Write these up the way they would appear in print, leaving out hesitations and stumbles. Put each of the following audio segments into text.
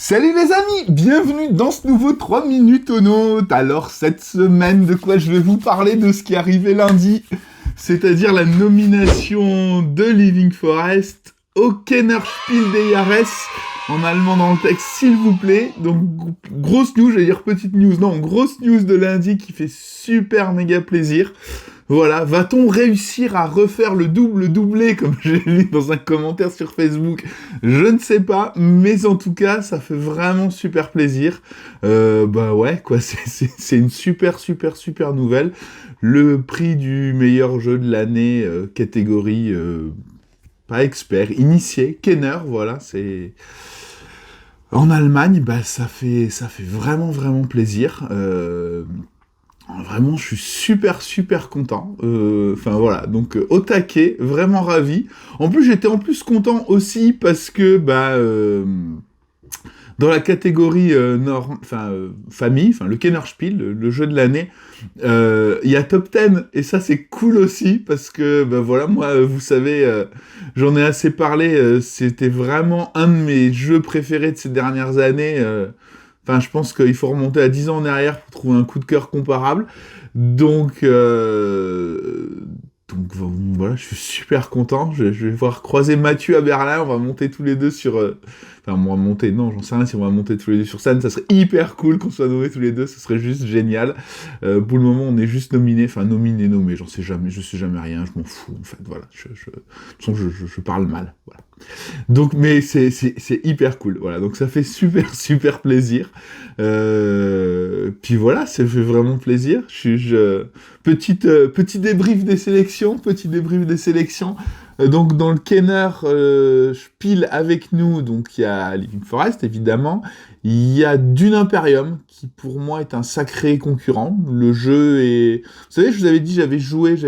Salut les amis, bienvenue dans ce nouveau 3 minutes au note. Alors cette semaine, de quoi je vais vous parler de ce qui est arrivé lundi, c'est-à-dire la nomination de Living Forest au Kennerspiel des Jahres, en allemand dans le texte s'il vous plaît. Donc grosse news, j'allais dire petite news, non, grosse news de lundi qui fait super méga plaisir. Voilà, va-t-on réussir à refaire le doublé, comme j'ai lu dans un commentaire sur Facebook? Je ne sais pas, mais en tout cas, ça fait vraiment super plaisir. Bah ouais, quoi, c'est une super nouvelle. Le prix du meilleur jeu de l'année, catégorie, pas expert, initié, Kenner, voilà, c'est... En Allemagne, bah ça fait vraiment plaisir. Vraiment, je suis super content. Enfin voilà, donc au taquet, vraiment ravi. En plus, j'étais content aussi parce que dans la catégorie famille, le Kennerspiel, le jeu de l'année, il y a top 10 et ça c'est cool aussi parce que voilà, moi vous savez, j'en ai assez parlé. C'était vraiment un de mes jeux préférés de ces dernières années. Enfin, je pense qu'il faut remonter à 10 ans en arrière pour trouver un coup de cœur comparable. Donc voilà, je suis super content. Je vais voir croiser Mathieu à Berlin. On va monter tous les deux sur... Enfin, on va monter... Non, j'en sais rien si on va monter tous les deux sur scène. Ça serait hyper cool qu'on soit nommés tous les deux. Ce serait juste génial. Pour le moment, on est juste nominés. Enfin, nommés. J'en sais jamais. Je sais jamais rien. Je m'en fous, en fait. Voilà. De toute façon, je parle mal. Voilà. Donc, mais c'est hyper cool. Voilà. Donc, ça fait super plaisir. Puis voilà, ça fait vraiment plaisir. Petit débrief des sélections. Donc dans le Kenner Spiel avec nous, donc il y a Living Forest évidemment, il y a Dune Imperium qui pour moi est un sacré concurrent. Le jeu est... Vous savez, je vous avais dit, j'avais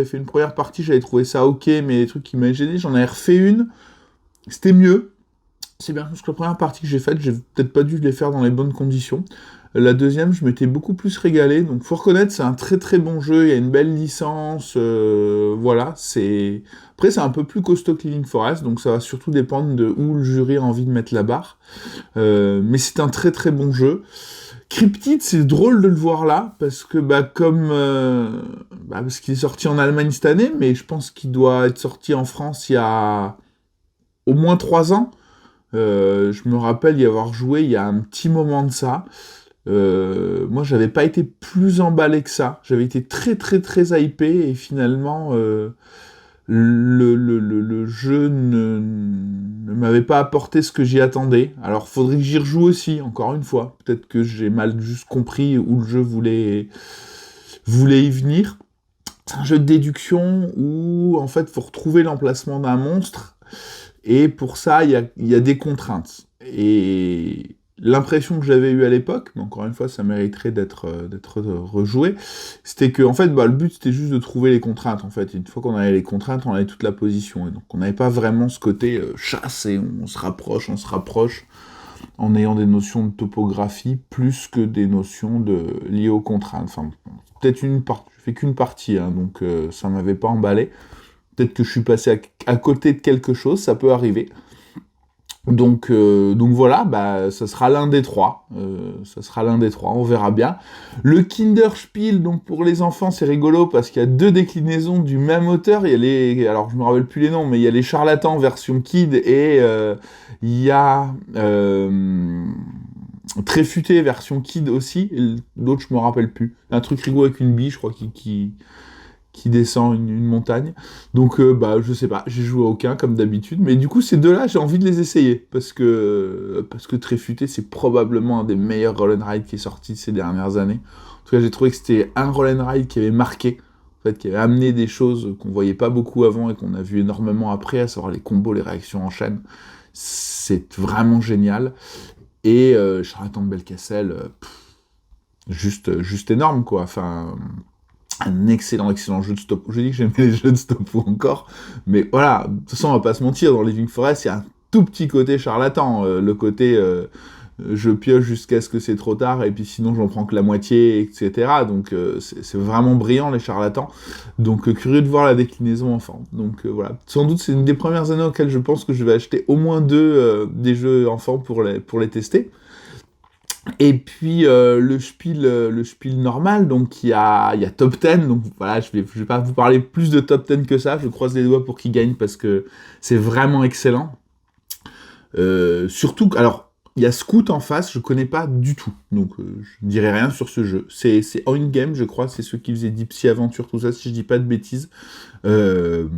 fait une première partie, j'avais trouvé ça ok, mais les trucs qui m'avaient gêné, j'en avais refait une, c'était mieux. C'est bien parce que la première partie que j'ai faite, j'ai peut-être pas dû les faire dans les bonnes conditions. La deuxième, je m'étais beaucoup plus régalé. Donc, faut reconnaître, c'est un très bon jeu. Il y a une belle licence. Voilà, c'est... Après, c'est un peu plus costaud que Living Forest. Donc, ça va surtout dépendre de où le jury a envie de mettre la barre. Mais c'est un très bon jeu. Cryptid, c'est drôle de le voir là. Parce que, parce qu'il est sorti en Allemagne cette année. Mais je pense qu'il doit être sorti en France il y a au moins 3 ans. Je me rappelle y avoir joué il y a un petit moment de ça. Moi, j'avais pas été plus emballé que ça. J'avais été très hypé et finalement, le jeu ne m'avait pas apporté ce que j'y attendais. Alors, faudrait que j'y rejoue aussi, encore une fois. Peut-être que j'ai mal juste compris où le jeu voulait y venir. C'est un jeu de déduction où, en fait, faut retrouver l'emplacement d'un monstre. Et pour ça, il y a des contraintes. Et l'impression que j'avais eue à l'époque, mais encore une fois, ça mériterait d'être rejoué, c'était que, en fait, le but, c'était juste de trouver les contraintes, en fait. Et une fois qu'on avait les contraintes, on avait toute la position. Et donc, on n'avait pas vraiment ce côté chasse, et on se rapproche, en ayant des notions de topographie, plus que des notions liées aux contraintes. Enfin, peut-être je fais qu'une partie, hein, donc ça m'avait pas emballé. Peut-être que je suis passé à côté de quelque chose, ça peut arriver. Donc voilà, ça sera l'un des trois. On verra bien. Le Kinderspiel, donc pour les enfants, c'est rigolo parce qu'il y a 2 déclinaisons du même auteur. Alors je me rappelle plus les noms, mais il y a les Charlatans version Kid et il y a Tréfuté version Kid aussi. Et l'autre, je me rappelle plus. Un truc rigolo avec une bille, je crois, qui descend une montagne. Donc, je sais pas, j'ai joué à aucun, comme d'habitude, mais du coup, ces 2-là, j'ai envie de les essayer, parce que Tréfuté, c'est probablement un des meilleurs roll and ride qui est sorti ces dernières années. En tout cas, j'ai trouvé que c'était un roll and ride qui avait marqué, en fait, qui avait amené des choses qu'on voyait pas beaucoup avant et qu'on a vu énormément après, à savoir les combos, les réactions en chaîne. C'est vraiment génial. Et Charlatan de Belkacel, juste énorme, quoi. Enfin... un excellent jeu de stop. Je dis que j'aimais les jeux de stop encore, mais voilà, de toute façon, on va pas se mentir, dans Living Forest, il y a un tout petit côté charlatan, le côté je pioche jusqu'à ce que c'est trop tard, et puis sinon j'en prends que la moitié, etc. Donc c'est vraiment brillant, les charlatans. Donc curieux de voir la déclinaison enfant. Donc voilà, sans doute c'est une des premières années auxquelles je pense que je vais acheter au moins 2 des jeux enfants pour les tester. Et puis le spiel normal, donc il y a top 10, donc voilà, je vais pas vous parler plus de top 10 que ça, je croise les doigts pour qu'il gagne parce que c'est vraiment excellent. Surtout, alors, il y a Scout en face, je connais pas du tout, donc je ne dirai rien sur ce jeu. C'est On Game, je crois, c'est ceux qui faisaient Deep Sea Aventure, tout ça, si je dis pas de bêtises. Euh,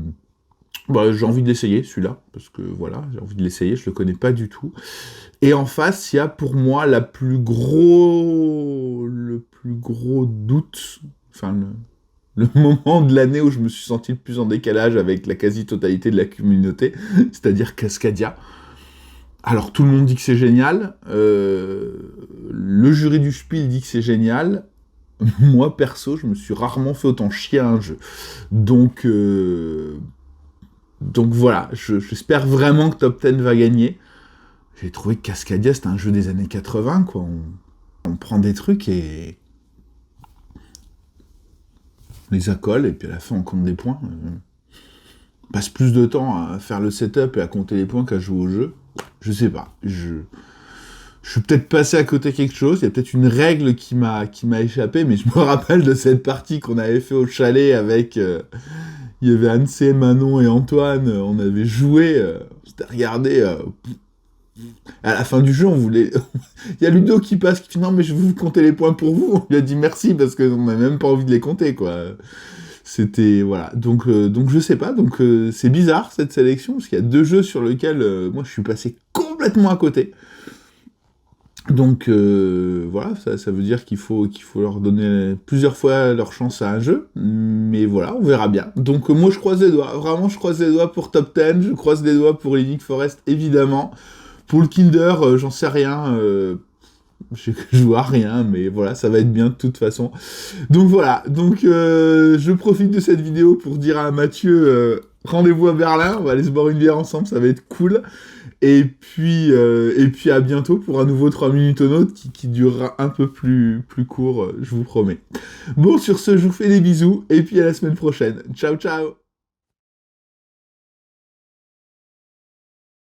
Bah, j'ai envie de l'essayer, celui-là, parce que voilà, j'ai envie de l'essayer, je le connais pas du tout. Et en face, il y a pour moi le plus gros doute, enfin le moment de l'année où je me suis senti le plus en décalage avec la quasi-totalité de la communauté, c'est-à-dire Cascadia. Alors tout le monde dit que c'est génial, le jury du Spiel dit que c'est génial, moi perso, je me suis rarement fait autant chier à un jeu. Donc, donc voilà, j'espère vraiment que Top 10 va gagner. J'ai trouvé que Cascadia, c'était un jeu des années 80, quoi. On prend des trucs et on les accole, et puis à la fin, on compte des points. On passe plus de temps à faire le setup et à compter les points qu'à jouer au jeu. Je sais pas. Je suis peut-être passé à côté quelque chose. Il y a peut-être une règle qui m'a échappé, mais je me rappelle de cette partie qu'on avait fait au chalet avec... il y avait Anne-C, Manon et Antoine. On avait joué. On s'était regardé... À la fin du jeu, on voulait... Il y a Ludo qui passe, qui dit « Non, mais je vais vous compter les points pour vous ». On lui a dit merci, parce qu'on n'a même pas envie de les compter, quoi. C'était... Voilà. Donc je sais pas. Donc, c'est bizarre, cette sélection, parce qu'il y a 2 jeux sur lesquels, moi, je suis passé complètement à côté. Donc, voilà, ça veut dire qu'il faut leur donner plusieurs fois leur chance à un jeu. Mais voilà, on verra bien. Donc, moi, je croise les doigts. Vraiment, je croise les doigts pour Top 10. Je croise les doigts pour Link Forest, évidemment. Pour le Kinder, j'en sais rien. Je joue à rien, mais voilà, ça va être bien de toute façon. Donc voilà, donc je profite de cette vidéo pour dire à Mathieu, rendez-vous à Berlin, on va aller se boire une bière ensemble, ça va être cool. Et puis à bientôt pour un nouveau 3 minutes au nôtre qui durera un peu plus court, je vous promets. Bon, sur ce, je vous fais des bisous, et puis à la semaine prochaine. Ciao, ciao!